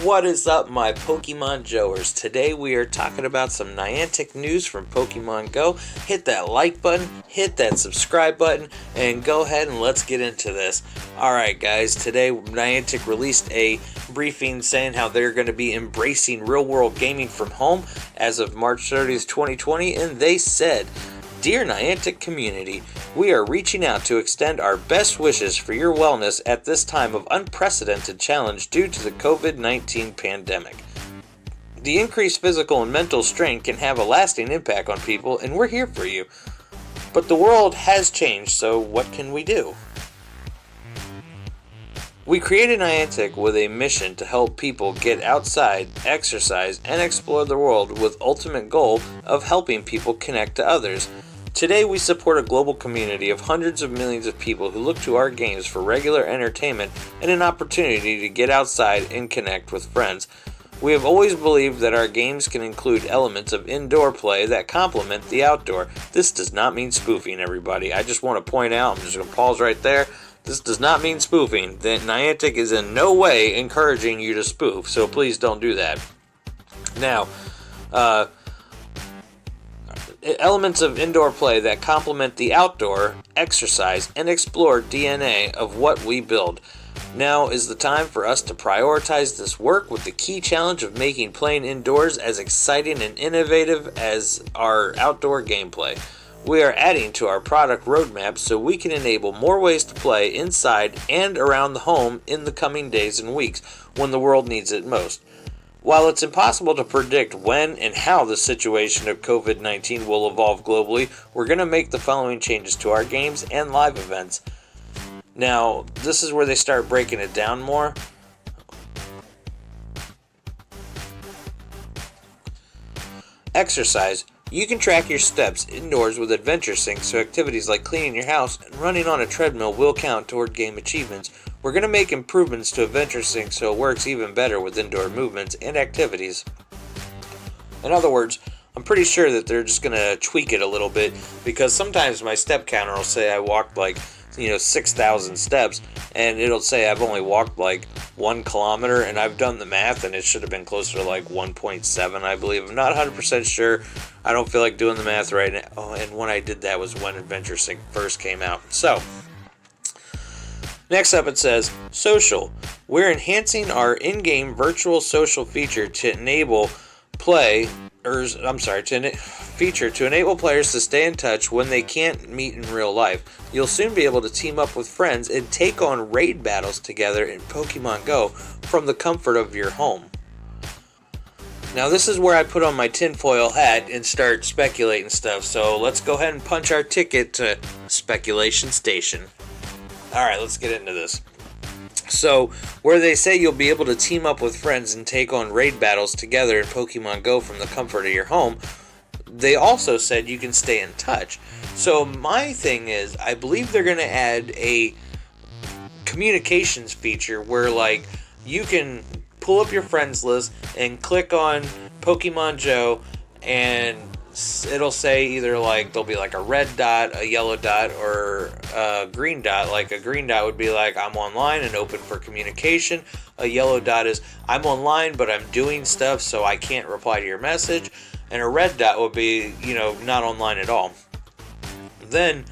What is up, my Pokemon Joers? Today we are talking about some Niantic news from Pokemon Go. Hit that like button, hit that subscribe button, and go ahead and let's get into this. Alright guys, today Niantic released a briefing saying how they're going to be embracing real-world gaming from home as of March 30th, 2020, and they said, "Dear Niantic community, we are reaching out to extend our best wishes for your wellness at this time of unprecedented challenge due to the COVID-19 pandemic. The increased physical and mental strain can have a lasting impact on people, and we're here for you. But the world has changed, so what can we do? We created Niantic with a mission to help people get outside, exercise, and explore the world with ultimate goal of helping people connect to others. Today we support a global community of hundreds of millions of people who look to our games for regular entertainment and an opportunity to get outside and connect with friends. We have always believed that our games can include elements of indoor play that complement the outdoor. This does not mean spoofing, everybody. I just want to point out, I'm just going to pause right there. This does not mean spoofing. That Niantic is in no way encouraging you to spoof, so please don't do that. Now, elements of indoor play that complement the outdoor, exercise, and explore DNA of what we build. Now is the time for us to prioritize this work with the key challenge of making playing indoors as exciting and innovative as our outdoor gameplay. We are adding to our product roadmap so we can enable more ways to play inside and around the home in the coming days and weeks when the world needs it most. While it's impossible to predict when and how the situation of COVID-19 will evolve globally, we're going to make the following changes to our games and live events." Now, this is where they start breaking it down more. Exercise. You can track your steps indoors with Adventure Sync, so activities like cleaning your house and running on a treadmill will count toward game achievements. We're going to make improvements to Adventure Sync so it works even better with indoor movements and activities. In other words, I'm pretty sure that they're just going to tweak it a little bit, because sometimes my step counter will say I walked 6,000 steps, and it'll say I've only walked 1 kilometer, and I've done the math and it should have been closer to 1.7, I believe. I'm not 100% sure. I don't feel like doing the math right now. Oh, and when I did that was when Adventure Sync first came out. So, next up it says, social. We're enhancing our in-game virtual social feature to enable to enable players to stay in touch when they can't meet in real life. You'll soon be able to team up with friends and take on raid battles together in Pokemon Go from the comfort of your home. Now this is where I put on my tinfoil hat and start speculating stuff, so let's go ahead and punch our ticket to Speculation Station. Alright, let's get into this. So, where they say you'll be able to team up with friends and take on raid battles together in Pokemon Go from the comfort of your home, they also said you can stay in touch. So my thing is, I believe they're going to add a communications feature where you can pull up your friends list and click on Pokemon Joe, and it'll say either there'll be a red dot, a yellow dot, or a green dot. A green dot would be I'm online and open for communication. A yellow dot is I'm online but I'm doing stuff so I can't reply to your message. And a red dot would be, not online at all. Then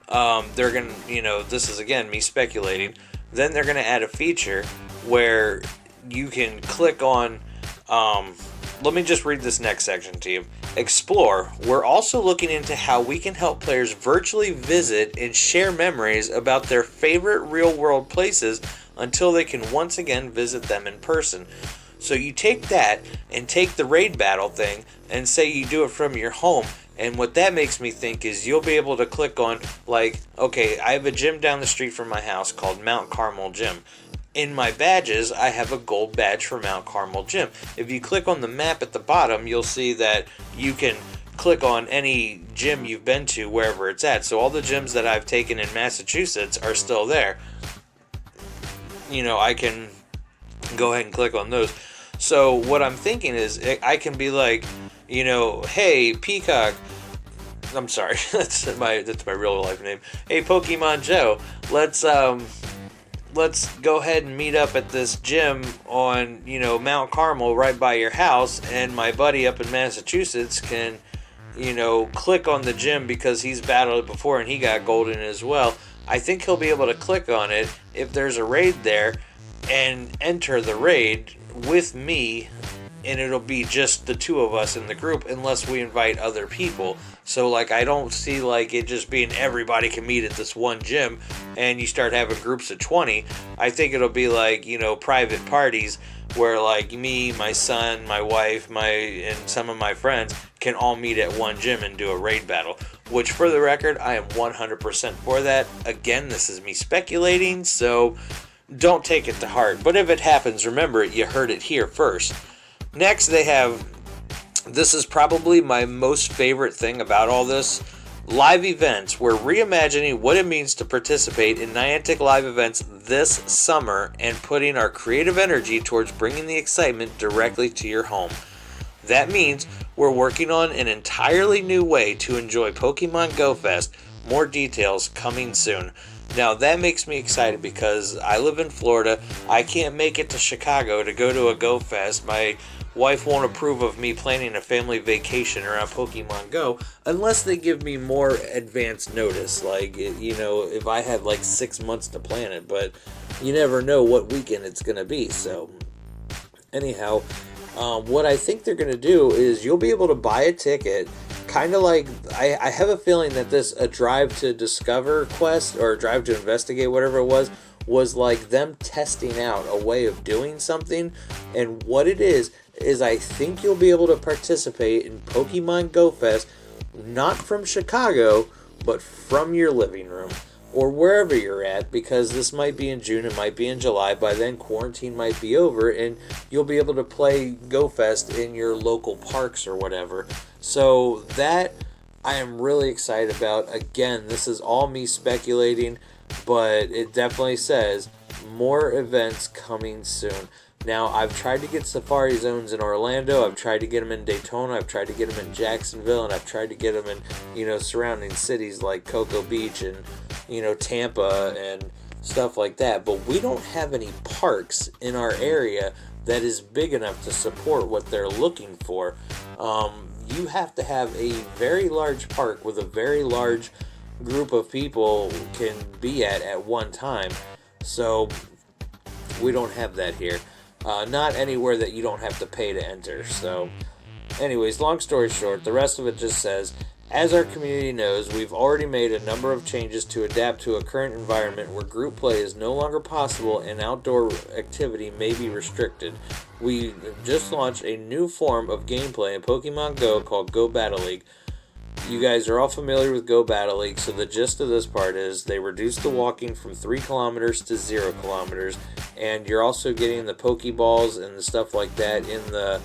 they're going to, this is again me speculating, then they're going to add a feature where you can click on, let me just read this next section to you. Explore. We're also looking into how we can help players virtually visit and share memories about their favorite real-world places until they can once again visit them in person. So you take that and take the raid battle thing and say you do it from your home, and what that makes me think is you'll be able to click on, okay, I have a gym down the street from my house called Mount Carmel Gym. In my badges, I have a gold badge for Mount Carmel Gym. If you click on the map at the bottom, you'll see that you can click on any gym you've been to wherever it's at. So all the gyms that I've taken in Massachusetts are still there. I can go ahead and click on those. So what I'm thinking is I can be hey, Peacock, I'm sorry, that's my real life name. Hey, Pokemon Joe, let's let's go ahead and meet up at this gym on, Mount Carmel right by your house, and my buddy up in Massachusetts can, click on the gym because he's battled it before and he got golden as well. I think he'll be able to click on it if there's a raid there and enter the raid with me, and it'll be just the two of us in the group unless we invite other people. So like, I don't see like it just being everybody can meet at this one gym and you start having groups of 20. I think it'll be like, private parties where like me, my son, my wife, and some of my friends can all meet at one gym and do a raid battle, which for the record, I am 100% for that. Again, this is me speculating, so don't take it to heart. But if it happens, remember, you heard it here first. Next, they have, this is probably my most favorite thing about all this, live events. We're reimagining what it means to participate in Niantic live events this summer and putting our creative energy towards bringing the excitement directly to your home. That means we're working on an entirely new way to enjoy Pokemon Go Fest. More details coming soon. Now that makes me excited because I live in Florida. I can't make it to Chicago to go to a Go Fest. My wife won't approve of me planning a family vacation around Pokemon Go unless they give me more advance notice. Like, if I had like 6 months to plan it, but you never know what weekend it's going to be. So anyhow, what I think they're going to do is you'll be able to buy a ticket, kind of like, I have a feeling that this a Drive to Discover quest or Drive to Investigate, whatever it was like them testing out a way of doing something. And what it is I think you'll be able to participate in Pokemon Go Fest, not from Chicago, but from your living room or wherever you're at, because this might be in June, it might be in July. By then, quarantine might be over, and you'll be able to play Go Fest in your local parks or whatever. So that I am really excited about. Again, this is all me speculating, but it definitely says more events coming soon. Now, I've tried to get Safari Zones in Orlando, I've tried to get them in Daytona, I've tried to get them in Jacksonville, and I've tried to get them in, surrounding cities like Cocoa Beach and, Tampa and stuff like that. But we don't have any parks in our area that is big enough to support what they're looking for. You have to have a very large park with a very large group of people can be at one time. So we don't have that here. Not anywhere that you don't have to pay to enter. So anyways, long story short, the rest of it just says, as our community knows, we've already made a number of changes to adapt to a current environment where group play is no longer possible and outdoor activity may be restricted. We just launched a new form of gameplay in Pokemon Go called Go Battle League. You guys are all familiar with Go Battle League, so the gist of this part is they reduced the walking from 3 kilometers to 0 kilometers, and you're also getting the Pokeballs and the stuff like that in the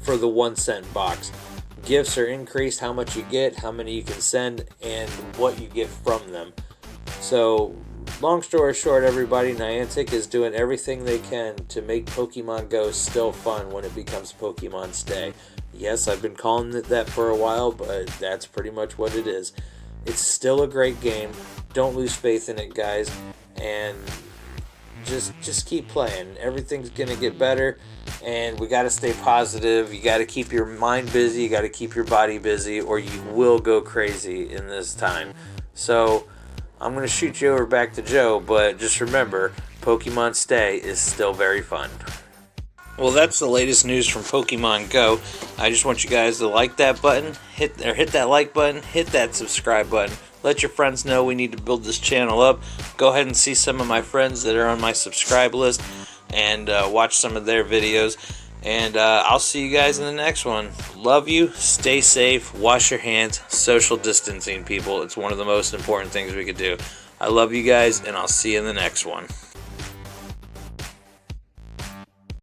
for the 1-cent box. Gifts are increased, how much you get, how many you can send, and what you get from them. So, long story short, everybody, Niantic is doing everything they can to make Pokemon Go still fun when it becomes Pokemon Stay. Yes, I've been calling it that for a while, but that's pretty much what it is. It's still a great game. Don't lose faith in it, guys, and just keep playing. Everything's gonna get better, and we got to stay positive. You got to keep your mind busy, you got to keep your body busy, or you will go crazy in this time. So I'm gonna shoot you over back to Joe, but just remember, Pokemon Stay is still very fun. Well, that's the latest news from Pokemon Go. I just want you guys to like that button, hit that like button, hit that subscribe button. Let your friends know we need to build this channel up. Go ahead and see some of my friends that are on my subscribe list and watch some of their videos. And I'll see you guys in the next one. Love you. Stay safe. Wash your hands. Social distancing, people. It's one of the most important things we could do. I love you guys, and I'll see you in the next one.